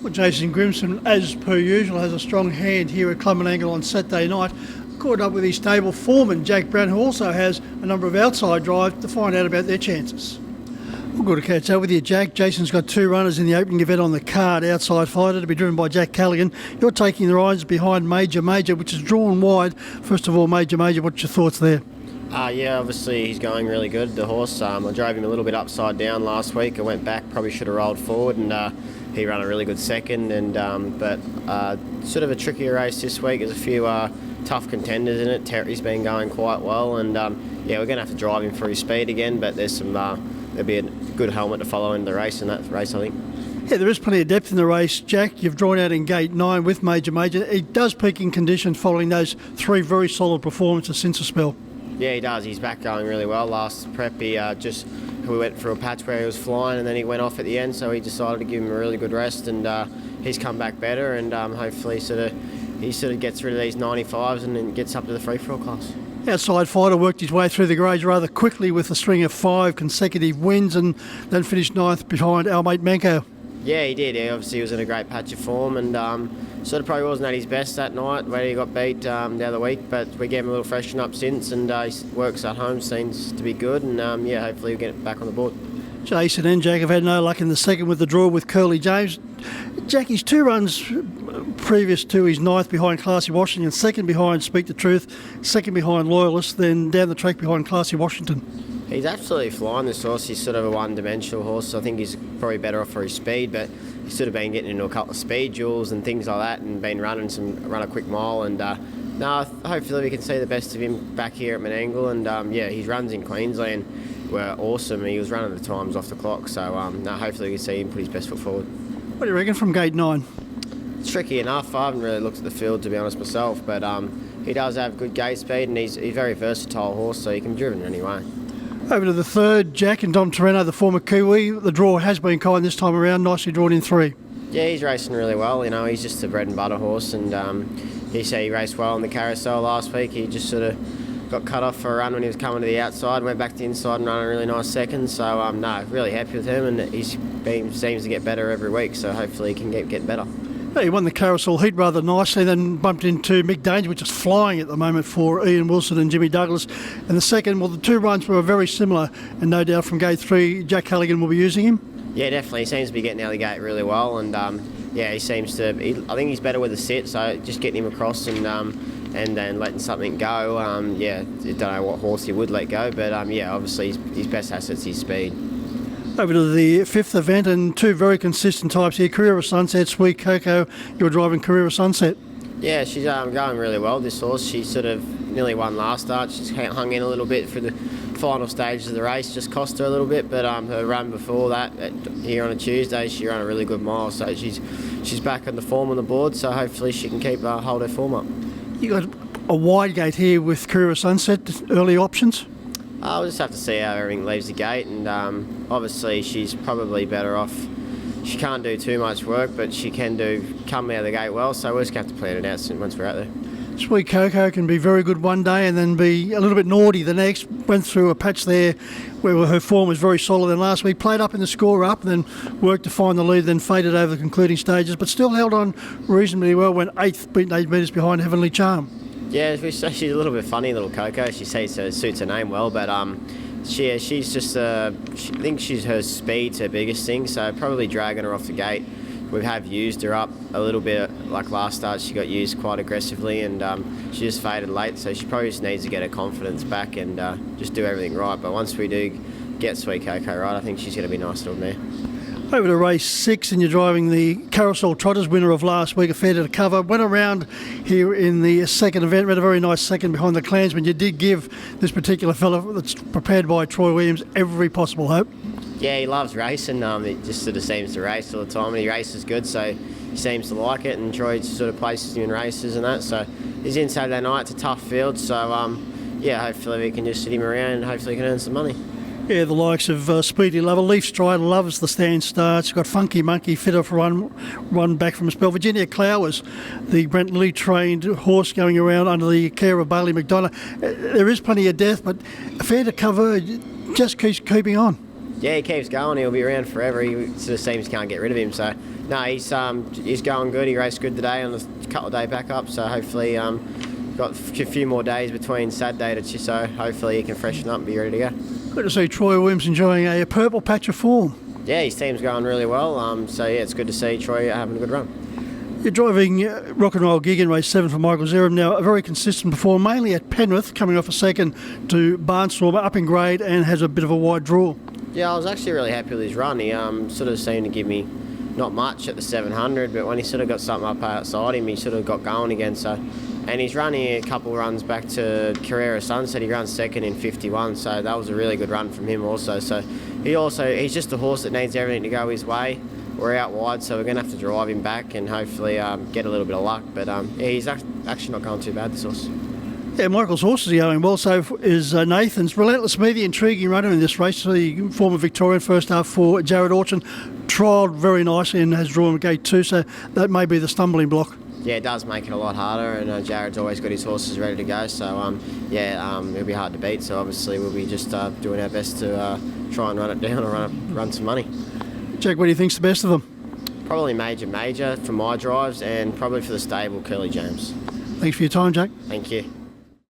Well, Jason Grimson, as per usual, has a strong hand here at Club Menangle on Saturday night. Caught up with his stable foreman, Jack Brown, who also has a number of outside drives to find out about their chances. Well, good to catch up with you, Jack. Jason's got two runners in the opening event on the card. Outside Fighter to be driven by Jack Callaghan. You're taking the rides behind Major, which is drawn wide. First of all, Major, what's your thoughts there? Yeah, obviously he's going really good, the horse. I drove him a little bit upside down last week. I went back, probably should have rolled forward, and he ran a really good second. But sort of a trickier race this week. There's a few tough contenders in it. Terry's been going quite well, and we're going to have to drive him for his speed again. But there's some there'll be a good helmet to follow in the race in that race, I think. Yeah, there is plenty of depth in the race, Jack. You've drawn out in gate 9 with Major. He does peak in condition following those three very solid performances since a spell. Yeah, he does. He's back going really well. Last prep, we went through a patch where he was flying, and then he went off at the end, so he decided to give him a really good rest, and he's come back better, and hopefully he sort of gets rid of these 95s and then gets up to the free-for-all class. Outside Fighter worked his way through the grades rather quickly with a string of 5 consecutive wins, and then finished 9th behind our mate Manco. Yeah, he did. Obviously, he was in a great patch of form, and sort of probably wasn't at his best that night where he got beat the other week, but we gave him a little freshen up since, and his works at home seems to be good, and hopefully he'll get it back on the board. Jason and Jack have had no luck in the second with the draw with Curly James. Jackie's 2 runs previous to his 9th behind Classy Washington, 2nd behind Speak the Truth, 2nd behind Loyalist, then down the track behind Classy Washington. He's absolutely flying, this horse. He's sort of a one-dimensional horse. I think he's probably better off for his speed, but he's sort of been getting into a couple of speed duels and things like that, and been run a quick mile. And hopefully we can see the best of him back here at Menangle. And his runs in Queensland were awesome. He was running the times off the clock, so hopefully we can see him put his best foot forward. What do you reckon from gate 9? It's tricky enough. I haven't really looked at the field, to be honest, myself, but he does have good gate speed, and he's a very versatile horse, so he can be driven anyway. Over to the third, Jack and Dom Torreno, the former Kiwi. The draw has been kind this time around, nicely drawn in 3. Yeah, he's racing really well. He's just a bread and butter horse, and he raced well on the carousel last week. He just sort of got cut off for a run when he was coming to the outside, went back to the inside and ran a really nice second. So, really happy with him, and he seems to get better every week, so hopefully he can get better. He won the carousel heat rather nicely, then bumped into Mick Danger, which is flying at the moment for Ian Wilson and Jimmy Douglas. And the second, the 2 runs were very similar, and no doubt from gate 3, Jack Callaghan will be using him. Yeah, definitely. He seems to be getting out of the gate really well, and he seems to. I think he's better with the sit, so just getting him across and then letting something go. I don't know what horse he would let go, but obviously his best asset's his speed. Over to the 5th event, and 2 very consistent types here. Carrera Sunset, Sweet Coco. You're driving Carrera Sunset. Yeah, she's going really well, this horse. She sort of nearly won last start. She's hung in a little bit for the final stages of the race, just cost her a little bit, but her run before that here on a Tuesday, she ran a really good mile, so she's back on the form on the board, so hopefully she can keep hold her form up. You got a wide gate here with Carrera Sunset, early options? We'll just have to see how everything leaves the gate, and obviously she's probably better off. She can't do too much work, but she can come out of the gate well, so we'll just have to plan it out soon once we're out there. Sweet Coco can be very good one day and then be a little bit naughty the next. Went through a patch there where her form was very solid then last week, played up in the score up, and then worked to find the lead, then faded over the concluding stages, but still held on reasonably well, went 8th, beaten 8 metres behind Heavenly Charm. Yeah, she's a little bit funny, little Coco. She suits her name well, but she's just I think her speed's her biggest thing, so probably dragging her off the gate. We have used her up a little bit, like last start she got used quite aggressively, and she just faded late, so she probably just needs to get her confidence back and just do everything right. But once we do get Sweet Coco right, I think she's going to be nice little mare. Over to race 6, and you're driving the Carousel Trotters, winner of last week, a fair to cover. Went around here in the second event, ran a very nice second behind the Clansman. You did give this particular fellow that's prepared by Troy Williams every possible hope. Yeah, he loves racing. He just sort of seems to race all the time, and he races good, so he seems to like it, and Troy sort of places him in races and that. So he's in Saturday night. It's a tough field, so hopefully we can just sit him around and hopefully he can earn some money. Yeah, the likes of Speedy Lover, Leaf Strider loves the stand starts. You've got Funky Monkey, fit off run back from a spell. Virginia Clowers, the Brent Lee trained horse going around under the care of Bailey McDonough. There is plenty of depth, but fair to cover, just keeps keeping on. Yeah, he keeps going. He'll be around forever. He sort of seems can't get rid of him. So no, he's going good. He raced good today on a couple of day back up. So hopefully got a few more days between Saturday to Chisso. Hopefully he can freshen up and be ready to go. Good to see Troy Williams enjoying a purple patch of form. Yeah, his team's going really well. So yeah, it's good to see Troy having a good run. You're driving Rock and Roll Gig in race 7 for Michael Zerum now, a very consistent performer, mainly at Penrith, coming off a second to Barnstormer, up in grade and has a bit of a wide draw. Yeah, I was actually really happy with his run. He sort of seemed to give me not much at the 700, but when he sort of got something up outside him, he sort of got going again. So, and he's running a couple of runs back to Carrera Sunset. He ran second in 51, so that was a really good run from him also. So he's just a horse that needs everything to go his way. We're out wide, so we're going to have to drive him back and hopefully get a little bit of luck. But yeah, he's actually not going too bad, this horse. Yeah, Michael's horse is going well, so is Nathan's. Relentless Me, the intriguing runner in this race, the former Victorian first half for Jared Orchin, trialled very nicely and has drawn gate 2, so that may be the stumbling block. Yeah, it does make it a lot harder, and Jared's always got his horses ready to go, so it'll be hard to beat. So obviously we'll be just doing our best to try and run it down or run some money. Jack, what do you think's the best of them? Probably Major for my drives, and probably for the stable, Curly James. Thanks for your time, Jack. Thank you.